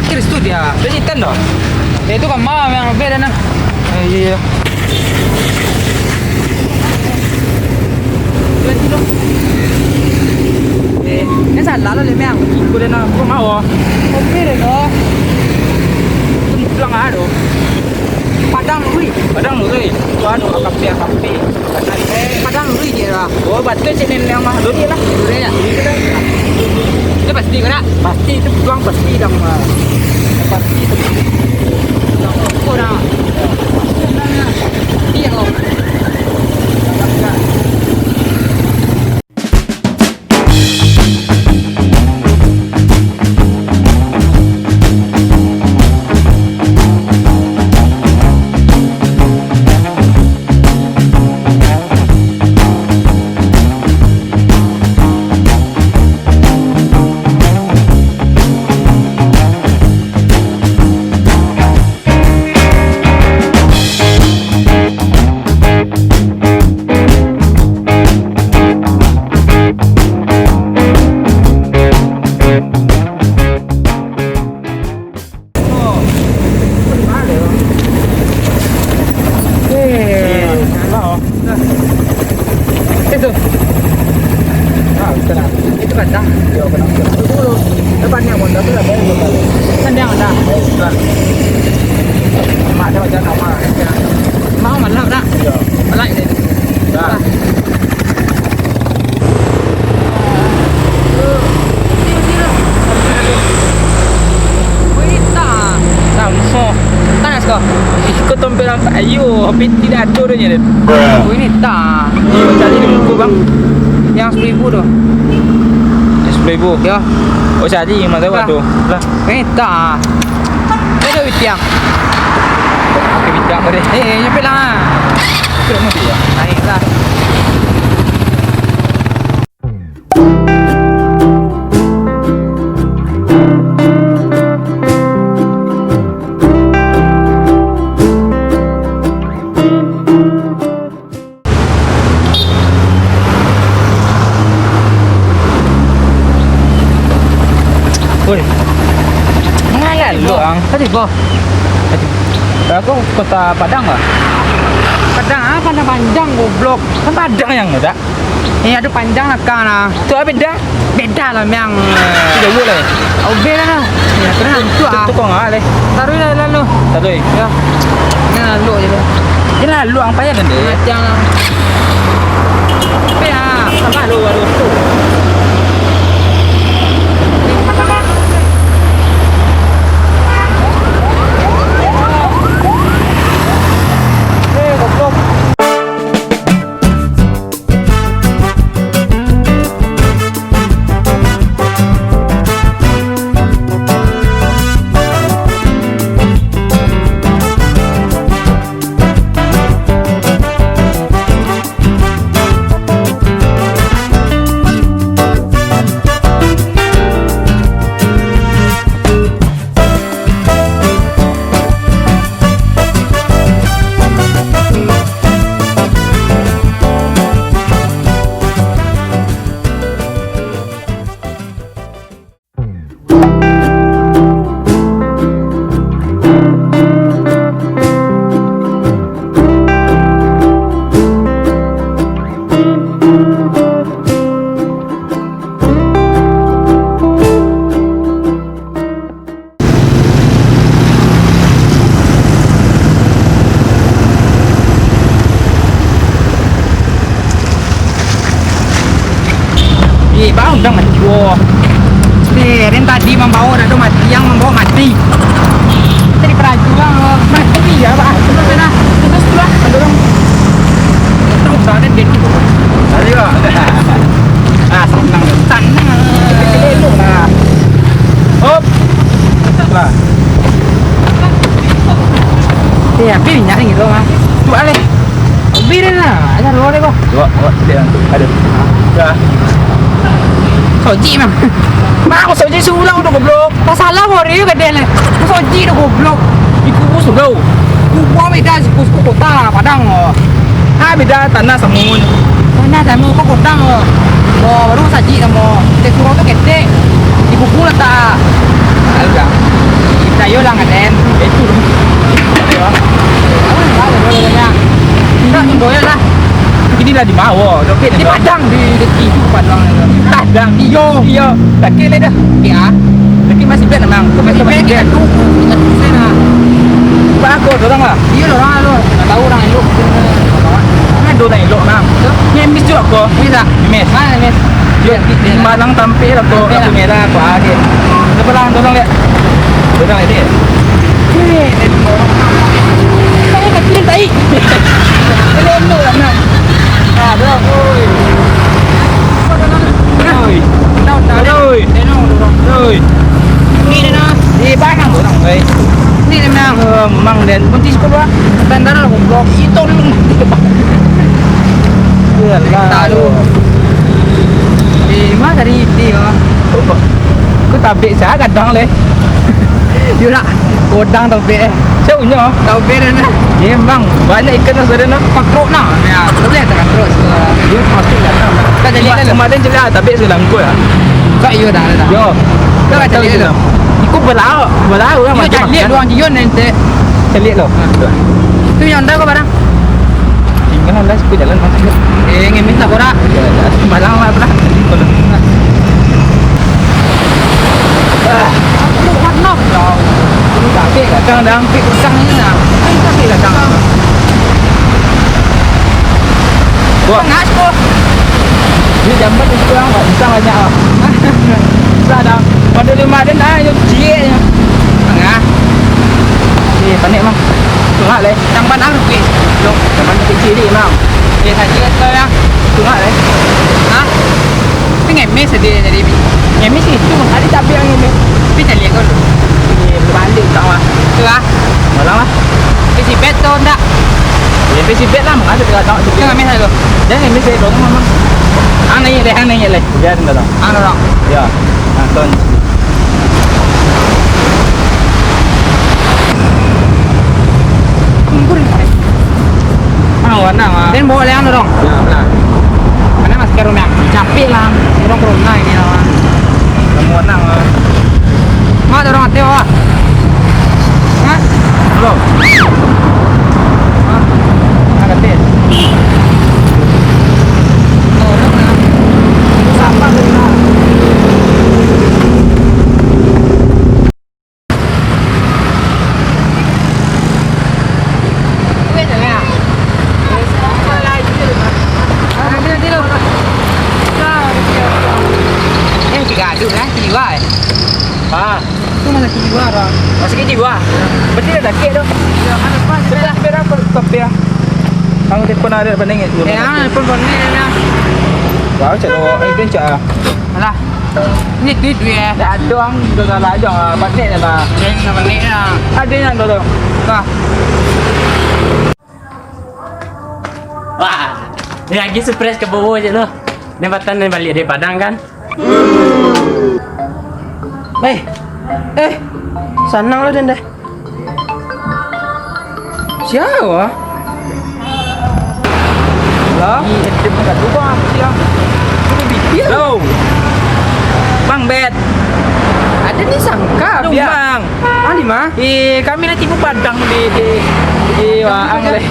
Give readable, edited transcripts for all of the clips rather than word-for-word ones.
parkir situ dia. Dia hitam dah. Itu kan mah yang beda nah. Iya. Lihat dulu. Ini salah lo lemang. Udah nak kau mau? Oke deh no. Pulang ada. Padang lui. Tuan akap dia kapi. Padang lui je lah. Oh betul sini yang mah lui lah. Lui ya. Itu pasti kan? Pasti itu pulang pasti dong. Pasti itu. Oh dah. Iya loh. Itu kandang. Ya, kandang. Itu depannya pun tapi lah bayar lokal. Kandang ada. Mak ada macam nama. Mau malah dah. Ya. Malah ini. Dah. Ikut tompelang ayo, tapi tidak ada dia. Oh ini tak. Ini cari di buku bang. Yang 10.000 tu. 10.000. Ya. Oh jadi yang mana tu? Lah. Ini tak. Ini ada witiang. Ke bidang tadi. Nyampe lah. Kira mesti ya. Naik lah. Woi. Ngalah lu ang. Tadi kau. Aku kota Padang ah. Padang apa dah panjang goblok. Kan Padang yang ada. Ini ada panjang lah kan lah. Tu apa beda? Beda lah memang. Tidak boleh. Oh beda lah. Ya kena tu ah. Tu kau ngah leh. Taruh lah lalu. Taruh. Ya. Ini lalu je lah. Ini lalu ang payah dan deh. Jangan. Tapi ah. Sama lu baru tu. Bau dah mati. Wow. Ren tadi membawa dah mati, yang membawa mati. Tadi perajuan mati ya, Pak. Terus mana? Terus pulang dorong. Terus sana dia. Tadi lah. Ah, senang. Kelo lah. Hop. Lah. Ya, pilih nyari gitu mah. Tu ale. Birin lah, ada roh deh kok. Dua, dia. Ada. Dah. Soji mam. Mak aku soji sulang udah goblok. Tak salah mau riu gede le. Soji dah goblok. Ikut sudah. Gua beda sih kota Padang oh. Ah beda tanah samun. Tanah samun kok Padang oh. Oh baru saji sama. Te suruh tu gede. Ibu pula tak. Ada. tayo lang atin. Itu. Ya. Enggak, tunggu lah. Inilah di bawah. Dokter Di Padang di TV Padang itu. Padang. Iyo. Laki le dah. Ya. Laki masih bet memang. Kau bet Tapi bet. sana. Bagus orang lah. Iya loh orang lu. Enggak tahu orang lu. Ada orang elok memang. Nyemis juga kau. Bisa. Nyemis. Mana nih? Di Malang tampil aku merah aku akhir. Dorang lihat. Dorang lihat dia. Saya kecil tadi. Elok lah nak. Ah, dah. Oi. Oi. Oi. Oi. Ni dah. Di bahang dorang oi. Ni dah. Memang dan pun di sekolah. Bandar lah goblok. Itu lu. Yalah. Tahu. Mana tadi dia? Ku tabik saya kadang le. Dia nak godang tau be. Jauhnya. Tau be dah. Ya bang, banyak ikan yang sudah nak. Pakrok nak. Ya, boleh tak pakrok sekarang. Dia masuk dah. Tak jadi dah. Kemarin jelas tabik sudah langkul ah. Tak iya dah dah. Yo. Kau tak jadi dah. Iku belau lah Dia tak lihat doang dia nanti. Lihat lo. Tu yang dah kau barang. Tinggal lah aku jalan masuk. Ngemis tak ora. Malang lah belah. Aku warna. Ini tabik kadang dah hampir Sang ni nak. Ini tabik kadang. Wah, Ngas ko. ini jambat itu kurang bisa banyak ah. Bisa dah. Pada 5 dan dah yo cie. Tengah. Panik mang. Tengah le. Yang pan aku ke. Jom, zaman kecil ni mang. Saja tu ya. Tengah le. Ha? Tu ngemis dia jadi. Nyemis itu ada tabik yang ini. Tapi tak lihat kau. Ini berbanding tak mah. Tu ah. Malang lah. Kesi betul tak? Ya besi bet lah, ada tengah tak. Tu ngemis aku. Jangan nyemis saya dong mang. Hang naik le. Biar dah dah. Anu orang. Ya. Nonton. Warna mah. Dan bawa le anu orang. Ya, benar. Mana masker rumah. Capek lah. Orang corona ini lah. Kamu warna mah. Mak orang hati awak. Ha? Belum. Nak kata. Sama dengan. Ah, masih kecil gua. Berarti dah sakit tu. Sebelah berapa kopi ah? Ang telefon ada banding itu. Pun ni lah. Wow, cakap ini cakap. Alah. Ni duit dia. Dah ada ang dah salah aja banding dah. Yang nama ni lah. Ada yang tu. Kah. Wah, ni lagi surprise ke Bobo je lo. Ni batan ni balik dari Padang kan? Sanang lah dende. Siapa? Lah, dia pun kat rumah dia. Ini bibil. Low. Bang Bet. Ada ni sangka Ya. Bang. Ah di mana? Kami nanti bu Padang di Waang le.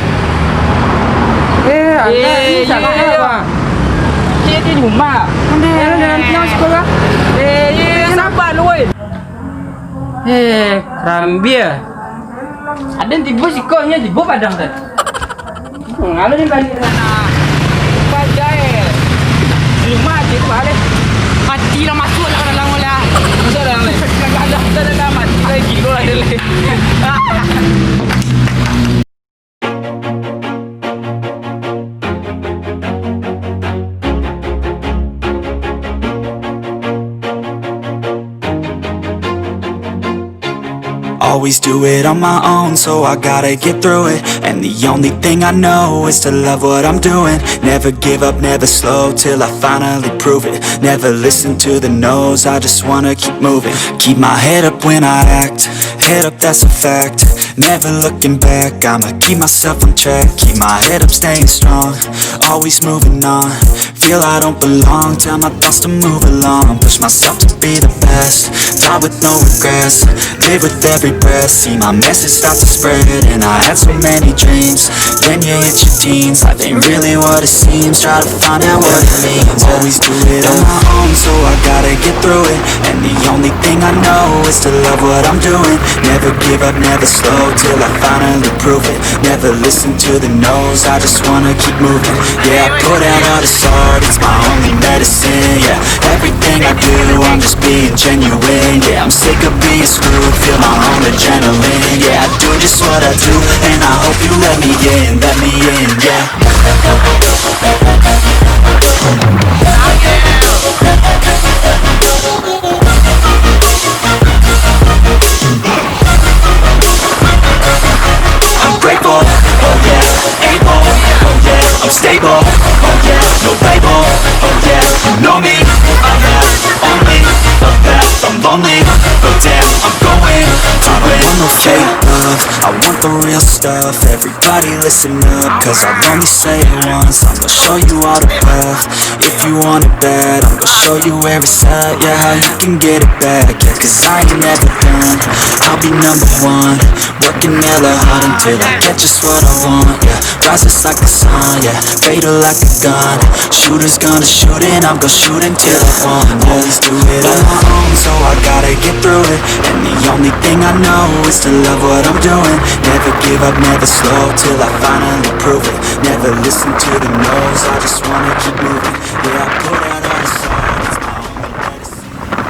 Ada ni sangka apa? Dia di rumah. Nanti yang sekolah. Sabar lu weh. Rambia. Ada tiba sikonya di Bobo Padang tu. Ngalu ni balik sana. Pajai. Di rumah je balik. Mati lah masuk lah dalam olah. Masuk dalam le. Dah mati lagi gila ada le. Always do it on my own, so I gotta get through it. And the only thing I know is to love what I'm doing. Never give up, never slow, till I finally prove it. Never listen to the no's, I just wanna keep moving. Keep my head up when I act, head up that's a fact. Never looking back, I'ma keep myself on track. Keep my head up, staying strong, always moving on. feel I don't belong. Tell my thoughts to move along, push myself to be the best. Die with no regrets, live with every breath. See my message start to spread, and I had so many dreams. Then you hit your teens, life ain't really what it seems. Try to find out what it means. Always do it on my own, so I gotta get through it. And the only thing I know is to love what I'm doing. Never give up, never slow, till I finally prove it. Never listen to the no's, I just wanna keep moving. Yeah, I put out all this art, it's my only medicine. Yeah, everything I do, I'm just being genuine. Yeah, I'm sick of being screwed, feel my own adrenaline. Yeah, I do just what I do, and I hope you let me in, yeah. I'm grateful, oh yeah, able, oh yeah, I'm stable, oh yeah, no label, oh yeah, you know me, I have only the best. I'm lonely, but damn, I'm going to win. I want no fake love, I want the real stuff. Everybody listen up, cause I'll only say it once. I'm gonna show you all the path. If you want it bad, I'm gonna show you where it's at. Yeah, how you can get it back, yeah, cause I ain't never done. I'll be number one, working hella hard until I get just what I want. Yeah, rises like the sun, yeah, fatal like a gun. Shooters gonna shoot and I'm gonna shoot until I want. Always do it on my own, so I gotta get through it. And the only thing I know is to love what I'm doing. Never give up, never slow, till I finally prove it. Never listen to the no's, I just wanna keep moving. Yeah, I put